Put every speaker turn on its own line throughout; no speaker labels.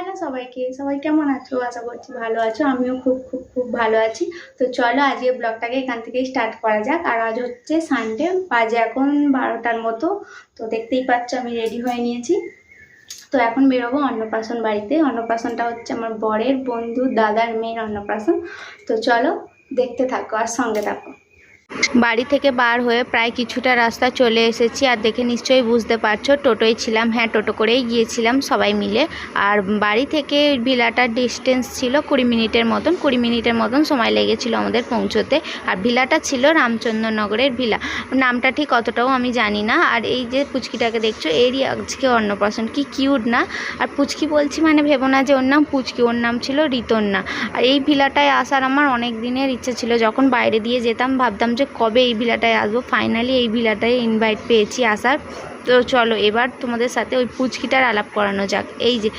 Hello সবাইকে, সবাই কেমন আছো? আশা করছি ভালো আছো। আমিও খুব খুব খুব ভালো আছি। তো চলো আজকে ব্লগটাকে এখান থেকেই স্টার্ট করা যাক। আর আজ হচ্ছে সানডে, বাজে এখন 12টার মতো। তো দেখতেই পাচ্ছ আমি রেডি হয়ে নিয়েছি। তো এখন বেরোবো অন্নপ্রাশন বাড়িতে। অন্নপ্রাশনটা হচ্ছে আমার বরের বন্ধু দাদার মেয়ের অন্নপ্রাশন। তো চলো দেখতে থাকো আর সঙ্গে থাকো। বাড়ি থেকে বার হয়ে প্রায় কিছুটা রাস্তা চলে এসেছি। আর দেখে নিশ্চয়ই বুঝতে পারছো টোটোয় ছিলাম। হ্যাঁ, টোটো করেই গিয়েছিলাম সবাই মিলে। আর বাড়ি থেকে ভিলাটার ডিস্টেন্স ছিল 20 মিনিটের মতন সময় লেগেছিল আমাদের পৌঁছতে। আর ভিলাটা ছিল রামচন্দ্রনগরের ভিলা। নামটা ঠিক অতটাও আমি জানি না। আর এই যে পুচকিটাকে দেখছো, এরই আজকে অন্নপ্রাশন। কি কিউট না? আর পুচকি বলছি মানে ভেবো না যে ওর নাম পুচকি, ওর নাম ছিল ঋতন্না। আর এই ভিলাটায় আসার আমার অনেক দিনের ইচ্ছে ছিল। যখন বাইরে দিয়ে যেতাম ভাবতাম যে কবে এই ভিলাটায় আসবো। ফাইনালি এই ভিলাটায় ইনভাইট পেয়েছি আসার। তো চলো এবার তোমাদের সাথে ওই পুচকিটার আলাপ করানো যাক। এই যে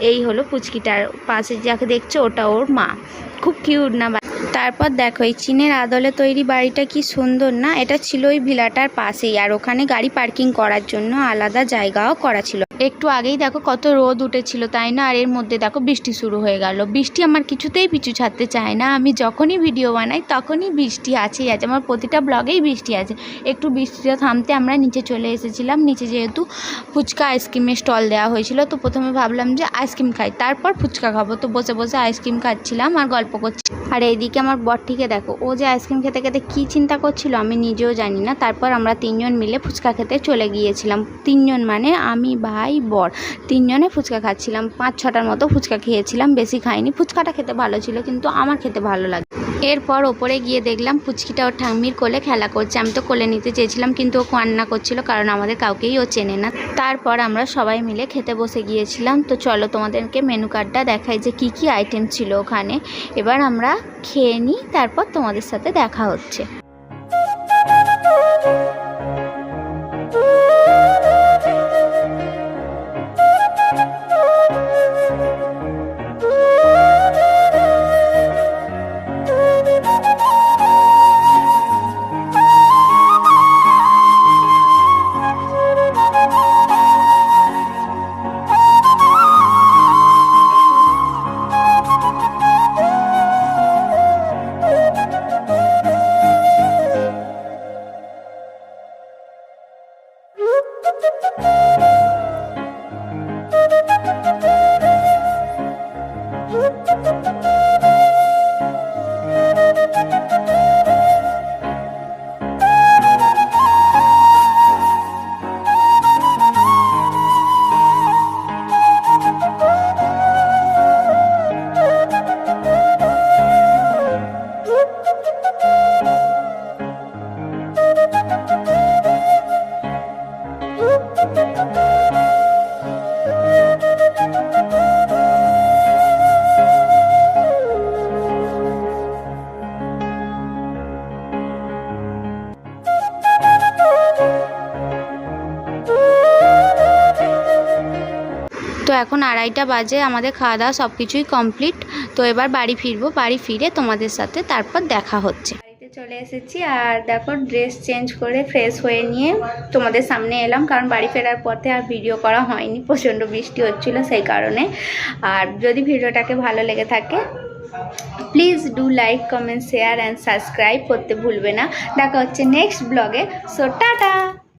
এই হলো পুচকিটার পাশে যাকে দেখছো, ওটা ওর মা। খুব কিউট না? তারপর দেখো এই চীনের আদলে তৈরি বাড়িটা কি সুন্দর না? এটা ছিল ওই ভিলাটার পাশেই। আর ওখানে গাড়ি পার্কিং করার জন্য আলাদা জায়গাও করা ছিল। একটু আগেই দেখো কত রোদ উঠেছিল, তাই না? আর এর মধ্যে দেখো বৃষ্টি শুরু হয়ে গেল। বৃষ্টি আমার কিছুতেই পিছু ছাড়তে চায় না। আমি যখনই ভিডিও বানাই তখনই বৃষ্টি আছেই আছে। আমার প্রতিটা ব্লগেই বৃষ্টি আছে। একটু বৃষ্টিটা থামতে আমরা নিচে চলে এসেছিলাম। নিচে যেহেতু ফুচকা আইসক্রিমের স্টল দেওয়া হয়েছিল, তো প্রথমে ভাবলাম যে আইসক্রিম খাই, তারপর ফুচকা খাবো। তো বসে বসে আইসক্রিম খাচ্ছিলাম আর গল্প করছি। আর এইদিকে আমার বরটিকে দেখো, ও যে আইসক্রিম খেতে খেতে কী চিন্তা করছিল আমি নিজেও জানি না। তারপর আমরা 3 জন মিলে ফুচকা খেতে চলে গিয়েছিলাম। 3 জন মানে আমি, ভাই, বর, 3 জনে ফুচকা খাচ্ছিলাম। 5-6টার মতো ফুচকা খেয়েছিলাম, বেশি খাইনি। ফুচকাটা খেতে ভালো ছিল, কিন্তু আমার খেতে ভালো লাগে। এরপর ওপরে গিয়ে দেখলাম পুচকিটা ওর ঠাম্মির কোলে খেলা করছে। আমি তো কোলে নিতে চেয়েছিলাম, কিন্তু ও কান্না করছিল, কারণ আমাদের কাউকেই ও চেনে না। তারপর আমরা সবাই মিলে খেতে বসে গিয়েছিলাম। তো চলো তোমাদেরকে মেনু কার্ডটা দেখাই যে কি কি আইটেম ছিল ওখানে। এবার আমরা খেয়ে নিই, তারপর তোমাদের সাথে দেখা হচ্ছে। তো এখন 2:30 বাজে, আমাদের খাওয়া দাওয়া সব কিছুই কমপ্লিট। তো এবার বাড়ি ফিরবো। বাড়ি ফিরে তোমাদের সাথে তারপর দেখা হচ্ছে। বাড়িতে চলে এসেছি আর দেখো ড্রেস চেঞ্জ করে ফ্রেশ হয়ে নিয়ে তোমাদের সামনে এলাম, কারণ বাড়ি ফেরার পথে আর ভিডিও করা হয়নি, প্রচণ্ড বৃষ্টি হচ্ছিল সেই কারণে। আর যদি ভিডিওটাকে ভালো লেগে থাকে please do like, comment, share and subscribe করতে ভুলবে না। দেখা হচ্ছে নেক্সট ব্লগে। So tata.